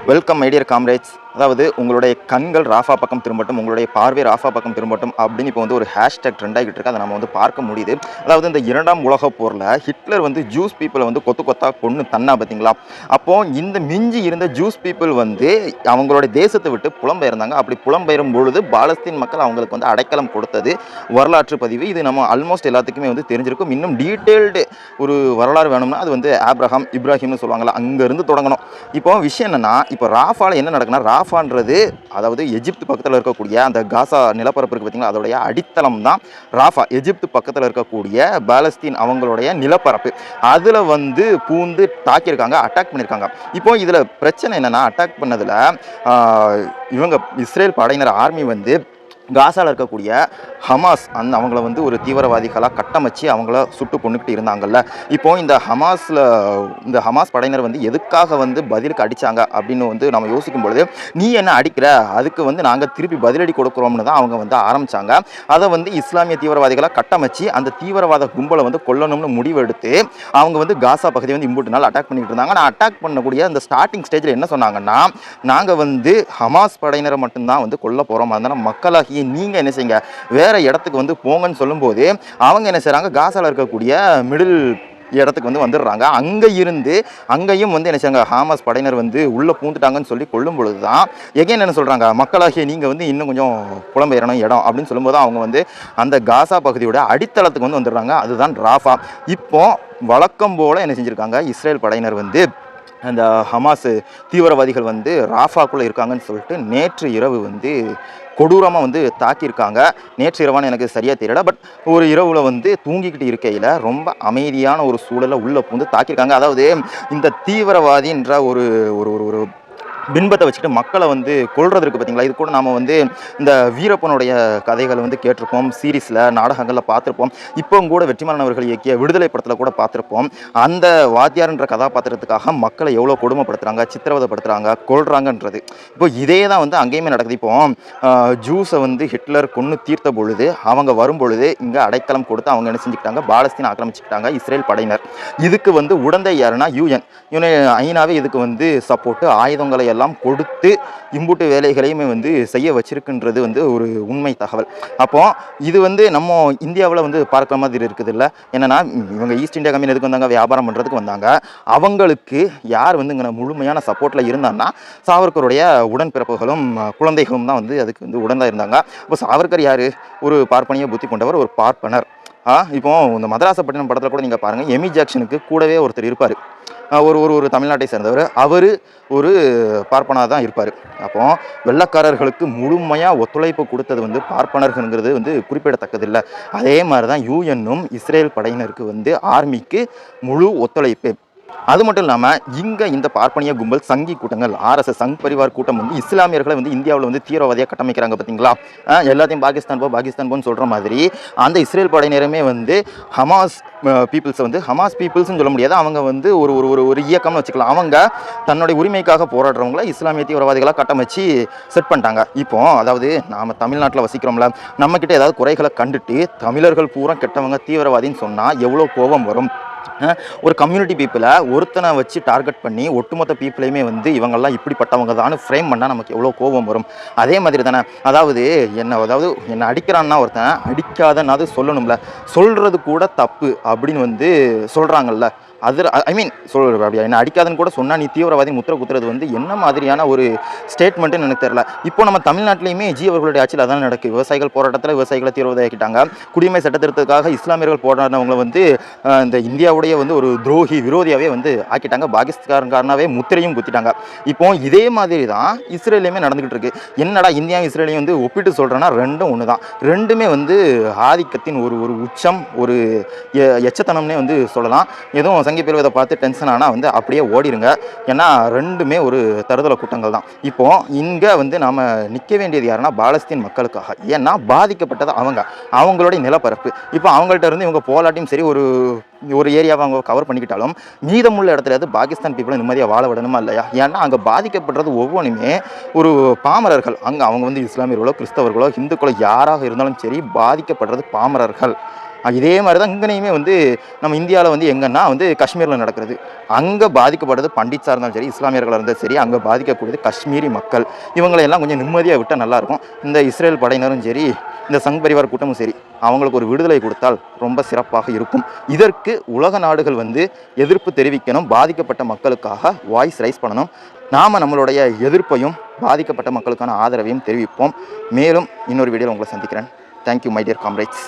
Welcome my dear comrades. அதாவது உங்களுடைய கண்கள் ராஃபா பக்கம் திரும்பட்டும், உங்களுடைய பார்வை ராஃபா பக்கம் திரும்பட்டும் அப்படின்னு இப்போ வந்து ஒரு ஹேஷ்டேக் ட்ரெண்ட் ஆகிட்டு இருக்கு. அதை நம்ம வந்து பார்க்க முடியுது. அதாவது இந்த 2ஆம் உலகப் போரில் ஹிட்லர் வந்து ஜூஸ் பீப்புளை வந்து கொத்து கொத்தா கொன்று தன்னா பார்த்தீங்களா? அப்போது இந்த மிஞ்சி இருந்த ஜூஸ் பீப்புள் வந்து அவங்களுடைய தேசத்தை விட்டு புலம்பெயர்ந்தாங்க. அப்படி புலம்பெயரும் பொழுது பாலஸ்தீன் மக்கள் அவங்களுக்கு வந்து அடைக்கலம் கொடுத்தது வரலாற்று பதிவு. இது நம்ம ஆல்மோஸ்ட் எல்லாத்துக்குமே வந்து தெரிஞ்சிருக்கும். இன்னும் டீட்டெயில்டு ஒரு வரலாறு வேணும்னா அது வந்து ஆப்ரஹாம் இப்ராஹிம்னு சொல்லுவாங்களா, அங்கேருந்து தொடங்கணும். இப்போ விஷயம் என்னென்னா, இப்போ ராஃபாவில் என்ன நடக்குன்னா, ராஃபான்றது அதாவது எஜிப்து பக்கத்தில் இருக்கக்கூடிய அந்த காசா நிலப்பரப்பு இருக்குது பார்த்தீங்களா, அதோடைய அடித்தளம் தான் ராஃபா. எஜிப்து பக்கத்தில் இருக்கக்கூடிய பாலஸ்தீன் அவங்களுடைய நிலப்பரப்பு, அதில் வந்து பூந்து தாக்கியிருக்காங்க, அட்டாக் பண்ணியிருக்காங்க. இப்போ இதில் பிரச்சனை என்னென்னா, அட்டாக் பண்ணதில் இவங்க இஸ்ரேல் படையினர் ஆர்மி வந்து காசாவில் இருக்கக்கூடிய ஹமாஸ் அவங்கள வந்து ஒரு தீவிரவாதிகளாக கட்டமைச்சு அவங்கள சுட்டு கொண்டுக்கிட்டு இருந்தாங்கல்ல. இப்போது இந்த ஹமாஸ் படையினர் வந்து எதுக்காக வந்து பதிலுக்கு அடித்தாங்க அப்படின்னு வந்து நம்ம யோசிக்கும் பொழுது, நீ என்ன அடிக்கிற, அதுக்கு வந்து நாங்கள் திருப்பி பதிலடி கொடுக்குறோம்னு தான் அவங்க வந்து ஆரம்பித்தாங்க. அதை வந்து இஸ்லாமிய தீவிரவாதிகளாக கட்டமைச்சு அந்த தீவிரவாத கும்பலை வந்து கொல்லணும்னு முடிவெடுத்து அவங்க வந்து காசா பகுதியை வந்து இம்புட்டு நாள் அட்டாக் பண்ணிக்கிட்டு இருந்தாங்க. நான் அட்டாக் பண்ணக்கூடிய அந்த ஸ்டார்டிங் ஸ்டேஜில் என்ன சொன்னாங்கன்னா, நாங்கள் வந்து ஹமாஸ் படையினரை மட்டும்தான் வந்து கொல்ல போகிறோம், அதனால் மக்களாகி நீங்கள் என்ன செய்யுங்க, வேறு இடத்துக்கு வந்து போங்கன்னு சொல்லும்போது அவங்க என்ன செய்கிறாங்க, காசாவில் இருக்கக்கூடிய மிடில் இடத்துக்கு வந்து வந்துடுறாங்க. அங்கேயும் வந்து என்ன செய்றாங்க, ஹமாஸ் படையினர் வந்து உள்ளே பூந்துட்டாங்கன்னு சொல்லி கொள்ளும் பொழுது தான் எகைன் என்ன சொல்கிறாங்க, மக்களாகிய நீங்கள் வந்து இன்னும் கொஞ்சம் புலம்பெயரணும் இடம் அப்படின்னு சொல்லும்போது அவங்க வந்து அந்த காசா பகுதியோட அடித்தளத்துக்கு வந்து வந்துடுறாங்க. அதுதான் ராஃபா. இப்போ வழக்கம் போல் என்ன செஞ்சுருக்காங்க, இஸ்ரேல் படையினர் வந்து அந்த ஹமாஸ் தீவிரவாதிகள் வந்து ராஃபாக்குள்ளே இருக்காங்கன்னு சொல்லிட்டு நேற்று இரவு வந்து கொடூரமாக வந்து தாக்கியிருக்காங்க. நேற்று இரவான்னு எனக்கு சரியாக தெரியல, பட் ஒரு இரவில் வந்து தூங்கிக்கிட்டு இருக்கையில் ரொம்ப அமைதியான ஒரு சூழலை உள்ளே வந்து தாக்கியிருக்காங்க. அதாவது இந்த தீவிரவாதின்ற ஒரு ஒரு ஒரு பின்பத்தை வச்சுட்டு மக்களை வந்து கொள்றதுக்கு பார்த்தீங்களா, இது கூட நாம் வந்து இந்த வீரப்பனுடைய கதைகளை வந்து கேட்டிருப்போம், சீரீஸில் நாடகங்களில் பார்த்துருப்போம். இப்போ கூட வெற்றிமாறன் அவர்கள் இயக்கிய விடுதலை படத்தில் கூட பார்த்துருப்போம். அந்த வாத்தியார்ன்ற கதாபாத்திரத்துக்காக மக்களை எவ்வளோ கொடுமைப்படுத்துகிறாங்க, சித்திரவதைப்படுத்துகிறாங்க, கொள்றாங்கன்றது. இப்போ இதே தான் வந்து அங்கேயுமே நடக்குது. இப்போ ஜூஸை வந்து ஹிட்லர் கொன்று தீர்த்த பொழுது அவங்க வரும் பொழுது இங்கே அடைக்கலம் கொடுத்து அவங்க என்ன செஞ்சுக்கிட்டாங்க, பாலஸ்தீன் ஆக்கிரமிச்சுக்கிட்டாங்க இஸ்ரேல் படையினர். இதுக்கு வந்து உடந்தை யாருன்னா ஐநாவே இதுக்கு வந்து சப்போர்ட்டு ஆயுதங்களை எல்லாம் கொடுத்து இம்புட்டு வேலைகளையுமே வந்து செய்ய வச்சிருக்குன்றது வந்து ஒரு உண்மை தகவல். அப்போ இது வந்து நம்ம இந்தியாவில் வந்து பார்க்குற மாதிரி இருக்குது இல்லை. என்னென்னா, இவங்க ஈஸ்ட் இந்தியா கம்பெனி எதுக்கு வந்தாங்க, வியாபாரம் பண்ணுறதுக்கு வந்தாங்க. அவங்களுக்கு யார் வந்து இங்கே முழுமையான சப்போர்ட்டில் இருந்தாங்கன்னா, சாவர்கருடைய உடன்பிறப்புகளும் குழந்தைகளும் தான் வந்து அதுக்கு வந்து உடனாக இருந்தாங்க. இப்போ சாவர்கர் யார், ஒரு பார்ப்பனிய புத்தி கொண்டவர், ஒரு பார்ப்பனர். இப்போ இந்த மதராசப்பட்டினம் படத்தில் கூட நீங்கள் பாருங்கள், எமி ஜாக்சனுக்கு கூடவே ஒருத்தர் இருப்பார், ஒரு தமிழ்நாட்டை சேர்ந்தவர். அவர் ஒரு பார்ப்பனாக தான் இருப்பார். அப்போ வெள்ளக்காரர்களுக்கு முழுமையாக ஒத்துழைப்பு கொடுத்தது வந்து பார்ப்பனர்கள்ங்கிறது வந்து குறிப்பிடத்தக்கதில்லை. அதே மாதிரி தான் யூஎன்னும் இஸ்ரேல் படையினருக்கு வந்து ஆர்மிக்கு முழு ஒத்துழைப்பு. அது மட்டும் இல்லாமல் இங்கே இந்த பார்ப்பனிய கும்பல் சங்கி கூட்டங்கள், ஆர்எஸ்எஸ் சங் பரிவார் கூட்டம் வந்து இஸ்லாமியர்களை வந்து இந்தியாவில் வந்து தீவிரவாதியாக கட்டமைக்கிறாங்க பார்த்தீங்களா. எல்லாத்தையும் பாகிஸ்தான் போன்னு சொல்கிற மாதிரி அந்த இஸ்ரேல் படையினருமே வந்து ஹமாஸ் பீப்புள்ஸை வந்து ஹமாஸ் பீப்புள்ஸ்னு சொல்ல முடியாது, அவங்க வந்து ஒரு ஒரு ஒரு இயக்கம்னு வச்சுக்கலாம். அவங்க தன்னுடைய உரிமைக்காக போராடுறவங்கள இஸ்லாமிய தீவிரவாதிகளாக கட்டமைச்சு செட் பண்ணிட்டாங்க. இப்போ அதாவது நாம் தமிழ்நாட்டில் வசிக்கிறோம்ல, நம்மக்கிட்ட ஏதாவது குறைகளை கண்டுட்டு தமிழர்கள் பூரா கெட்டவங்க தீவிரவாதின்னு சொன்னால் எவ்வளோ கோபம் வரும். ஒரு கம்யூனிட்டி பீப்புளை ஒருத்தனை வச்சு டார்கெட் பண்ணி ஒட்டுமொத்த பீப்புளையுமே வந்து இவங்கெல்லாம் இப்படிப்பட்டவங்க தான் ஃப்ரேம் பண்ணால் நமக்கு எவ்வளோ கோபம் வரும். அதே மாதிரி தானே, அதாவது என்னை அடிக்கிறான்னா ஒருத்தன் அடிக்காதன்னு அது சொல்லணும்ல, சொல்கிறது கூட தப்பு அப்படின்னு வந்து சொல்கிறாங்கல்ல. அது அப்படி என்ன அடிக்காதுன்னு கூட சொன்னால் நீ தீவிரவாதி முத்திர குத்துறது வந்து என்ன மாதிரியான ஒரு ஸ்டேட்மெண்ட்டுன்னு எனக்கு தெரியல. இப்போ நம்ம தமிழ்நாட்டிலையுமே அவர்களுடைய ஆட்சியில் அதான் நடக்குது. விவசாயிகள் போராட்டத்தில் விவசாயிகளை தீவிரவாதியாக்கிட்டாங்க. குடிமை சட்டத்திட்டத்துக்காக இஸ்லாமியர்கள் போராடினவங்களை வந்து இந்த இந்தியாவுடைய வந்து ஒரு துரோகி விரோதியாகவே வந்து ஆக்கிட்டாங்க. பாகிஸ்தான்காரனாவே முத்திரையும் குத்திட்டாங்க. இப்போ இதே மாதிரி தான் இஸ்ரேலையுமே நடந்துக்கிட்டு இருக்கு. என்னடா இந்தியாவும் இஸ்ரேலையும் வந்து ஒப்பிட்டு சொல்கிறேன்னா ரெண்டும் ஒன்று தான். ரெண்டுமே வந்து ஆதிக்கத்தின் ஒரு உச்சம், ஒரு எச்சத்தனம்னே வந்து சொல்லலாம். எதுவும் சங்கி பிரிவதை பார்த்து டென்ஷன் ஆனால் வந்து அப்படியே ஓடிடுங்க. ஏன்னா ரெண்டுமே ஒரு தருதலை கூட்டங்கள் தான். இப்போது இங்கே வந்து நாம் நிற்க வேண்டியது யாருன்னா பாலஸ்தீன் மக்களுக்காக. ஏன்னா பாதிக்கப்பட்டது அவங்களுடைய நிலப்பரப்பு. இப்போ அவங்கள்ட்ட இருந்து இவங்க போலாட்டியும் சரி ஒரு ஏரியாவை அவங்க கவர் பண்ணிக்கிட்டாலும் மீதமுள்ள இடத்துல பாகிஸ்தான் பீப்புளை நிம்மதியாக வாழ விடணுமா இல்லையா? ஏன்னா அங்கே பாதிக்கப்படுறது ஒவ்வொன்றுமே ஒரு பாமரர்கள். அவங்க வந்து இஸ்லாமியர்களோ கிறிஸ்தவர்களோ இந்துக்களோ யாராக இருந்தாலும் சரி பாதிக்கப்படுறது பாமரர்கள். இதே மாதிரி தான் இங்கனையுமே வந்து நம்ம இந்தியாவில் வந்து எங்கன்னா வந்து காஷ்மீரில் நடக்கிறது. அங்கே பாதிக்கப்படுறது பண்டிட்ஸாக இருந்தாலும் சரி, இஸ்லாமியர்களாக இருந்தாலும் சரி, அங்கே பாதிக்கக்கூடியது காஷ்மீரி மக்கள். இவங்களையெல்லாம் கொஞ்சம் நிம்மதியாக விட்டால் நல்லாயிருக்கும். இந்த இஸ்ரேல் படையினரும் சரி, இந்த சங் பரிவார் கூட்டமும் சரி, அவங்களுக்கு ஒரு விடுதலை கொடுத்தால் ரொம்ப சிறப்பாக இருக்கும். இதற்கு உலக நாடுகள் வந்து எதிர்ப்பு தெரிவிக்கணும். பாதிக்கப்பட்ட மக்களுக்காக வாய்ஸ் ரைஸ் பண்ணணும். நாம் நம்மளுடைய எதிர்ப்பையும் பாதிக்கப்பட்ட மக்களுக்கான ஆதரவையும் தெரிவிப்போம். மேலும் இன்னொரு வீடியோவில் உங்களை சந்திக்கிறேன். Thank you my dear comrades.